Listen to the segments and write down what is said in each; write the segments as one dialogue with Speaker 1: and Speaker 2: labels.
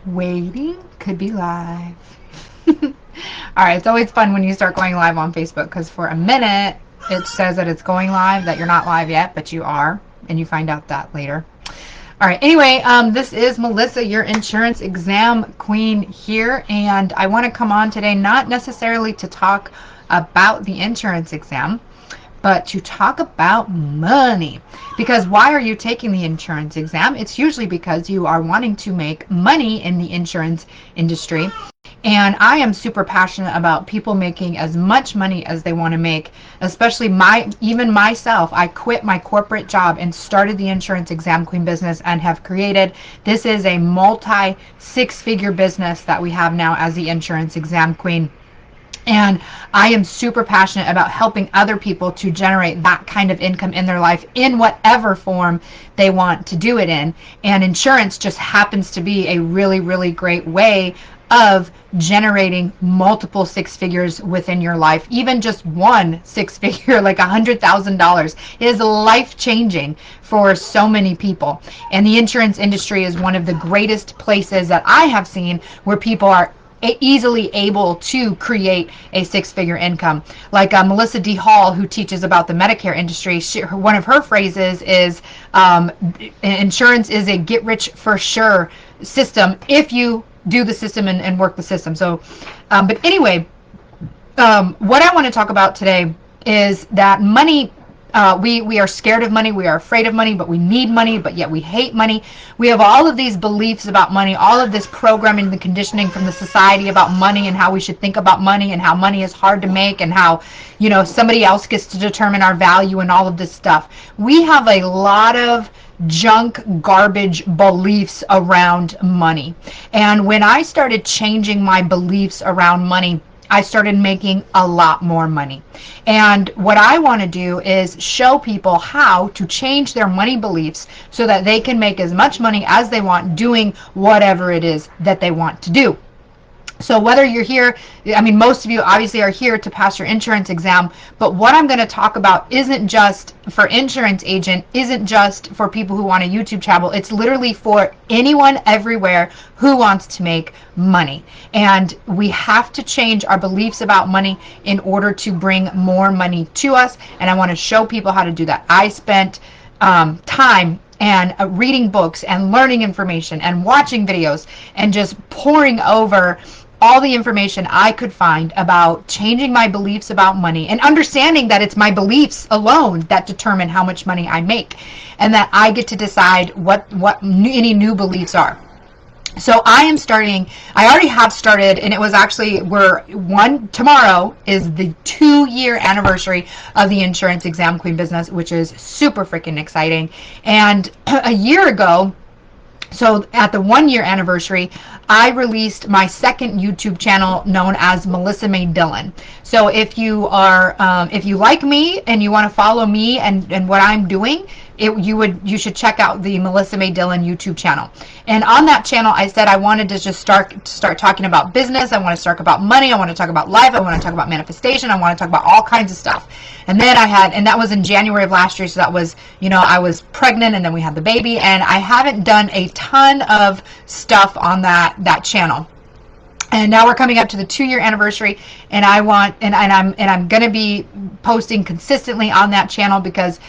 Speaker 1: Waiting could be live. All right, it's always fun when you start going live on Facebook because for a minute it says that it's going live, that you're not live yet, but you are, and you find out that later. All right, anyway, this is Melissa, your insurance exam queen here, and I want to come on today not necessarily to talk about the insurance exam, but to talk about money. Because why are you taking the insurance exam? It's usually because you are wanting to make money in the insurance industry. And I am super passionate about people making as much money as they want to make, especially even myself. I quit my corporate job and started the insurance exam queen business and have created, this is a multi six-figure business that we have now as the insurance exam queen. And I am super passionate about helping other people to generate that kind of income in their life in whatever form they want to do it in. And insurance just happens to be a really, really great way of generating multiple six figures within your life. Even just one six figure, like $100,000, is life-changing for so many people. And the insurance industry is one of the greatest places that I have seen where people are easily able to create a six-figure income. Like Melissa D. Hall, who teaches about the Medicare industry, one of her phrases is insurance is a get-rich-for-sure system if you do the system and work the system. So, but anyway, what I want to talk about today is that money, we are scared of money, we are afraid of money, but we need money, but yet we hate money. We have all of these beliefs about money, all of this programming, the conditioning from the society about money and how we should think about money and how money is hard to make and how, you know, somebody else gets to determine our value and all of this stuff. We have a lot of junk, garbage beliefs around money. And when I started changing my beliefs around money, I started making a lot more money. And what I want to do is show people how to change their money beliefs so that they can make as much money as they want doing whatever it is that they want to do. So whether you're here, I mean, most of you obviously are here to pass your insurance exam, but what I'm going to talk about isn't just for insurance agent, isn't just for people who want a YouTube channel. It's literally for anyone everywhere who wants to make money. And we have to change our beliefs about money in order to bring more money to us. And I want to show people how to do that. I spent time and reading books and learning information and watching videos and just pouring over all the information I could find about changing my beliefs about money and understanding that it's my beliefs alone that determine how much money I make and that I get to decide what any new beliefs are. So I already have started, and it was actually, tomorrow is the 2-year anniversary of the insurance exam queen business, which is super freaking exciting. And a year ago, so at the 1-year anniversary, I released my second YouTube channel known as Melissa May Dillon. So if you are, if you like me and you want to follow me and what I'm doing, you should check out the Melissa May Dillon YouTube channel. And on that channel, I said I wanted to just start talking about business. I want to talk about money. I want to talk about life. I want to talk about manifestation. I want to talk about all kinds of stuff. And then and that was in January of last year. So that was, you know, I was pregnant and then we had the baby, and I haven't done a ton of stuff on that channel. And now we're coming up to the 2-year anniversary, and I'm going to be posting consistently on that channel because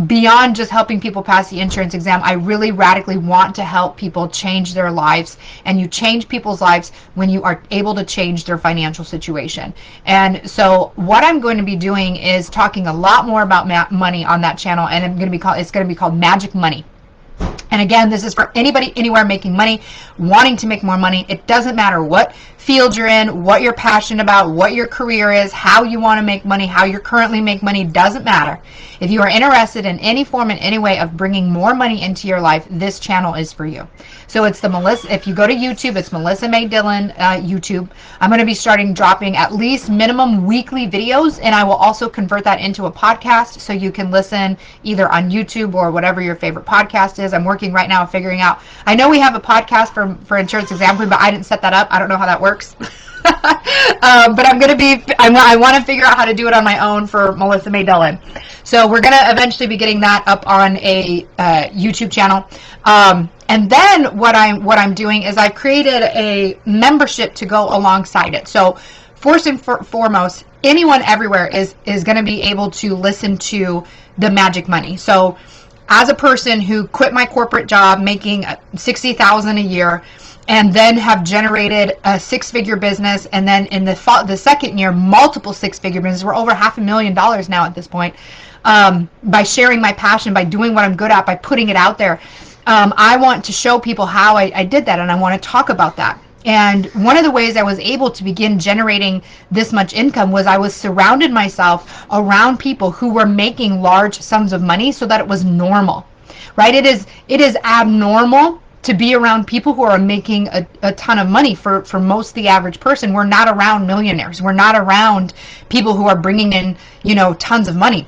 Speaker 1: beyond just helping people pass the insurance exam, I really radically want to help people change their lives. And you change people's lives when you are able to change their financial situation. And so what I'm going to be doing is talking a lot more about money on that channel, and it's going to be called Magic Money. And again, this is for anybody, anywhere making money, wanting to make more money. It doesn't matter what field you're in, what you're passionate about, what your career is, how you want to make money, how you currently make money, doesn't matter. If you are interested in any form, in any way of bringing more money into your life, this channel is for you. So it's if you go to YouTube, it's Melissa May Dillon YouTube. I'm going to be dropping at least minimum weekly videos, and I will also convert that into a podcast so you can listen either on YouTube or whatever your favorite podcast is. I'm working right now figuring out, I know we have a podcast for Insurance Exam Queen, but I didn't set that up. I don't know how that works. But I want to figure out how to do it on my own for Melissa May Dillon. So we're going to eventually be getting that up on a YouTube channel. And then what I'm doing is I've created a membership to go alongside it. So first and foremost, anyone everywhere is going to be able to listen to the Magic Money. So as a person who quit my corporate job making $60,000 a year and then have generated a six-figure business, and then in the second year, multiple six-figure businesses, we're over $500,000 now at this point, by sharing my passion, by doing what I'm good at, by putting it out there. I want to show people how I did that, and I want to talk about that. And one of the ways I was able to begin generating this much income was I was surrounded myself around people who were making large sums of money, so that it was normal, right? It is abnormal to be around people who are making a ton of money. For most the average person, we're not around millionaires. We're not around people who are bringing in, tons of money.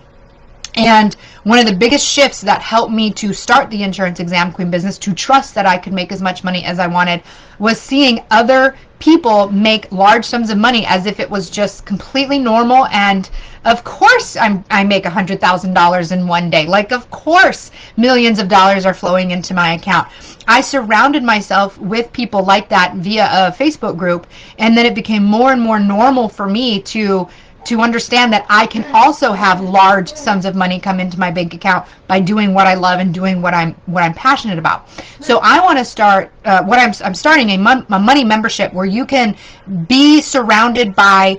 Speaker 1: And one of the biggest shifts that helped me to start the Insurance Exam Queen business, to trust that I could make as much money as I wanted, was seeing other people make large sums of money as if it was just completely normal. And of course I make $100,000 in one day. Like, of course millions of dollars are flowing into my account. I surrounded myself with people like that via a Facebook group, and then it became more and more normal for me to understand that I can also have large sums of money come into my bank account by doing what I love and doing what I'm passionate about. So I want to start I'm starting a money membership where you can be surrounded by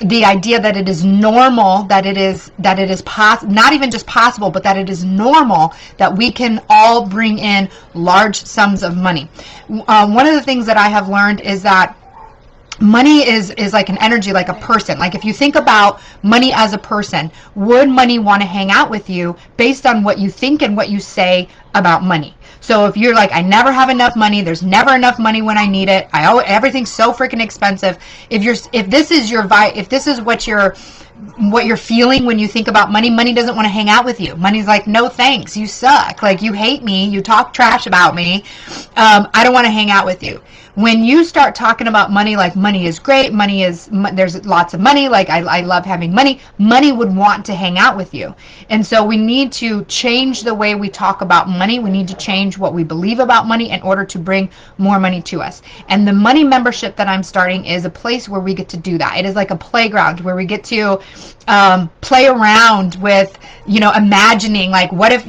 Speaker 1: the idea that it is normal, that it is not even just possible, but that it is normal that we can all bring in large sums of money. One of the things that I have learned is that money is like an energy, like a person. Like, if you think about money as a person, would money want to hang out with you based on what you think and what you say about money? So if you're like, I never have enough money, there's never enough money when I need it, everything's so freaking expensive. If this is what you're feeling when you think about money, money doesn't want to hang out with you. Money's like, no thanks, you suck. Like, you hate me, you talk trash about me. I don't want to hang out with you. When you start talking about money, like money is great, there's lots of money, like I love having money, money would want to hang out with you. And so we need to change the way we talk about money. We need to change what we believe about money in order to bring more money to us. And the money membership that I'm starting is a place where we get to do that. It is like a playground where we get to play around with, imagining, like, what if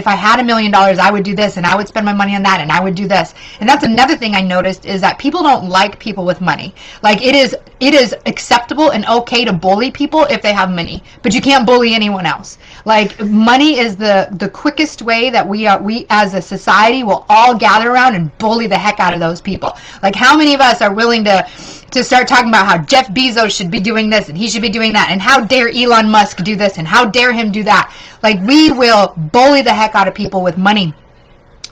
Speaker 1: I had $1 million, I would do this, and I would spend my money on that, and I would do this. And that's another thing I noticed, is that people don't like people with money. Like, it is acceptable and okay to bully people if they have money, but you can't bully anyone else. Like, money is the quickest way that we as a society will all gather around and bully the heck out of those people. Like, how many of us are willing to start talking about how Jeff Bezos should be doing this and he should be doing that, and how dare Elon Musk do this and how dare him do that? Like, we will bully the heck out of people with money.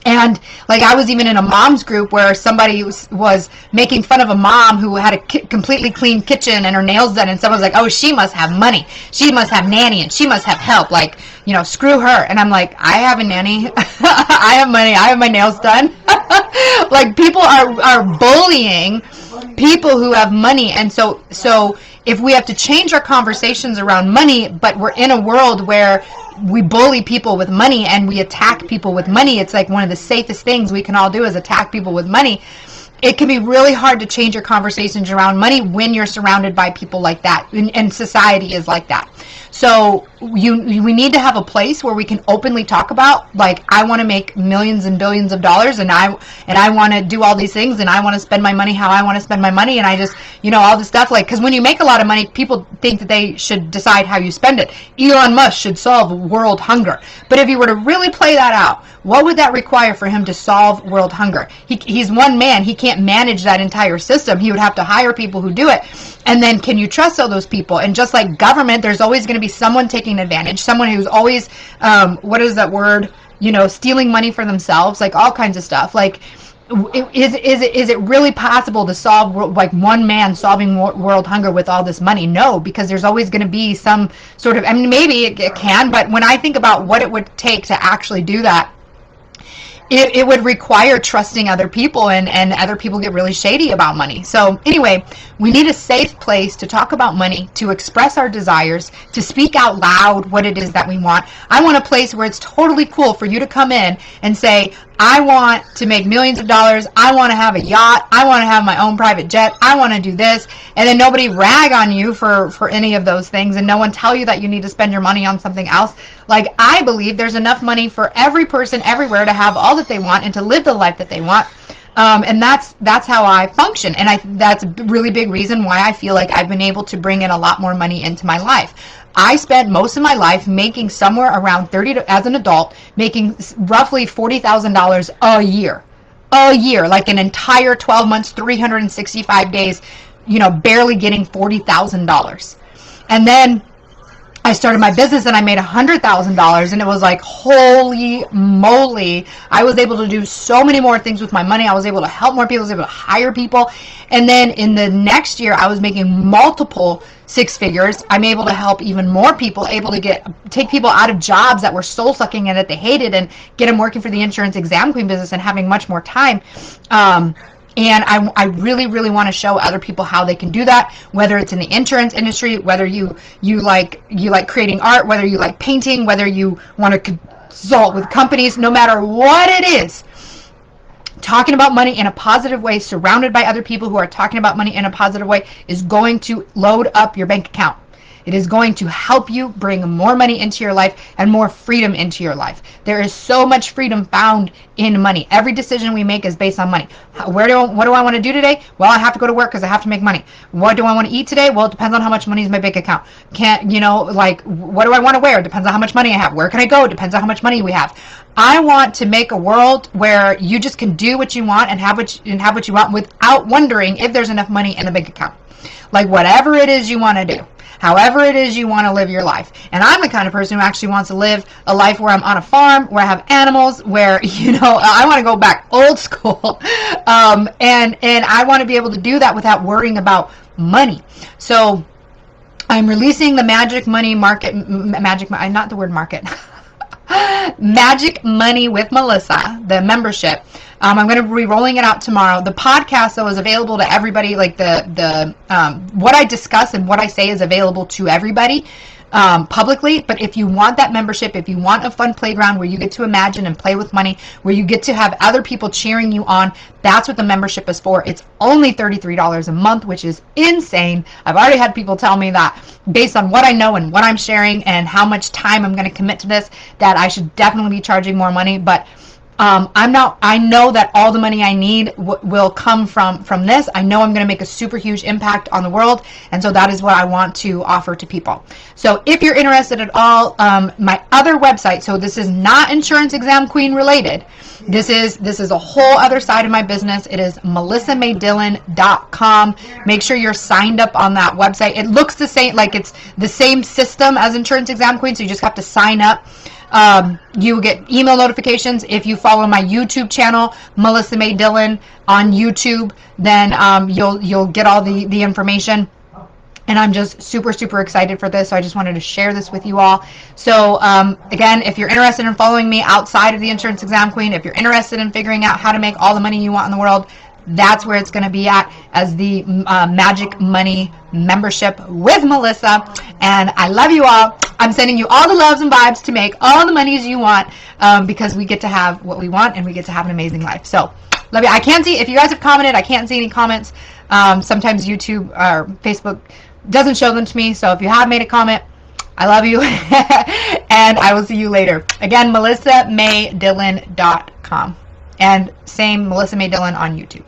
Speaker 1: And like, I was even in a mom's group where somebody was making fun of a mom who had a completely clean kitchen and her nails done, and someone was like, oh, she must have money, she must have nanny, and she must have help, like, screw her. And I'm like, I have a nanny, I have money, I have my nails done. Like, people are bullying people who have money. And so if we have to change our conversations around money, but we're in a world where we bully people with money and we attack people with money, it's like one of the safest things we can all do is attack people with money. It can be really hard to change your conversations around money when you're surrounded by people like that, and society is like that. So we need to have a place where we can openly talk about, like, I want to make millions and billions of dollars, and I want to do all these things, and I want to spend my money how I want to spend my money, and I just, all this stuff. Like, because when you make a lot of money, people think that they should decide how you spend it. Elon Musk should solve world hunger. But if you were to really play that out, what would that require for him to solve world hunger? He's one man. He can't manage that entire system. He would have to hire people who do it. And then, can you trust all those people? And just like government, there's always going to be someone taking advantage, someone who's always, what is that word? Stealing money for themselves, like all kinds of stuff. Like, is it really possible to solve, like, one man solving world hunger with all this money? No, because there's always going to be some sort of, maybe it can, but when I think about what it would take to actually do that, it would require trusting other people, and other people get really shady about money. So anyway, we need a safe place to talk about money, to express our desires, to speak out loud what it is that we want. I want a place where it's totally cool for you to come in and say, I want to make millions of dollars. I want to have a yacht. I want to have my own private jet. I want to do this. And then nobody rag on you for any of those things, and no one tell you that you need to spend your money on something else. Like, I believe there's enough money for every person everywhere to have all that they want and to live the life that they want. And that's how I function. And that's a really big reason why I feel like I've been able to bring in a lot more money into my life. I spent most of my life making somewhere around as an adult, making roughly $40,000 a year, like an entire 12 months, 365 days, barely getting $40,000. And then I started my business and I made $100,000, and it was like, holy moly. I was able to do so many more things with my money. I was able to help more people. I was able to hire people. And then in the next year, I was making multiple six figures. I'm able to help even more people, able to take people out of jobs that were soul sucking and that they hated, and get them working for the insurance exam queen business and having much more time. And I really, really want to show other people how they can do that, whether it's in the insurance industry, whether you like creating art, whether you like painting, whether you want to consult with companies, no matter what it is. Talking about money in a positive way, surrounded by other people who are talking about money in a positive way, is going to load up your bank account. It is going to help you bring more money into your life and more freedom into your life. There is so much freedom found in money. Every decision we make is based on money. What do I want to do today? Well, I have to go to work because I have to make money. What do I want to eat today? Well, it depends on how much money is in my bank account. What do I want to wear? It depends on how much money I have. Where can I go? It depends on how much money we have. I want to make a world where you just can do what you want and have what you want without wondering if there's enough money in the bank account. Like, whatever it is you want to do. However it is you want to live your life. And I'm the kind of person who actually wants to live a life where I'm on a farm, where I have animals, where, I want to go back old school. And I want to be able to do that without worrying about money. So I'm releasing the Magic Money with Melissa, the membership. I'm going to be rolling it out tomorrow. The podcast, though, is available to everybody. Like what I discuss and what I say is available to everybody publicly. But if you want that membership, if you want a fun playground where you get to imagine and play with money, where you get to have other people cheering you on, that's what the membership is for. It's only $33 a month, which is insane. I've already had people tell me that based on what I know and what I'm sharing and how much time I'm going to commit to this, that I should definitely be charging more money. But I know that all the money I need will come from this. I know I'm going to make a super huge impact on the world. And so that is what I want to offer to people. So if you're interested at all, my other website, so this is not Insurance Exam Queen related. This is a whole other side of my business. It is melissamaydillon.com. Make sure you're signed up on that website. It looks the same, like it's the same system as Insurance Exam Queen. So you just have to sign up. You get email notifications. If you follow my YouTube channel, Melissa May Dillon on YouTube, then you'll get all the information. And I'm just super, super excited for this. So I just wanted to share this with you all. So again, if you're interested in following me outside of the Insurance Exam Queen, if you're interested in figuring out how to make all the money you want in the world, that's where it's going to be at, as the Magic Money membership with Melissa. And I love you all. I'm sending you all the loves and vibes to make all the monies you want, because we get to have what we want and we get to have an amazing life. So love you. I can't see if you guys have commented. I can't see any comments. Sometimes YouTube or Facebook doesn't show them to me. So if you have made a comment, I love you. And I will see you later. Again, melissamaydillon.com. And same, Melissa May Dillon on YouTube.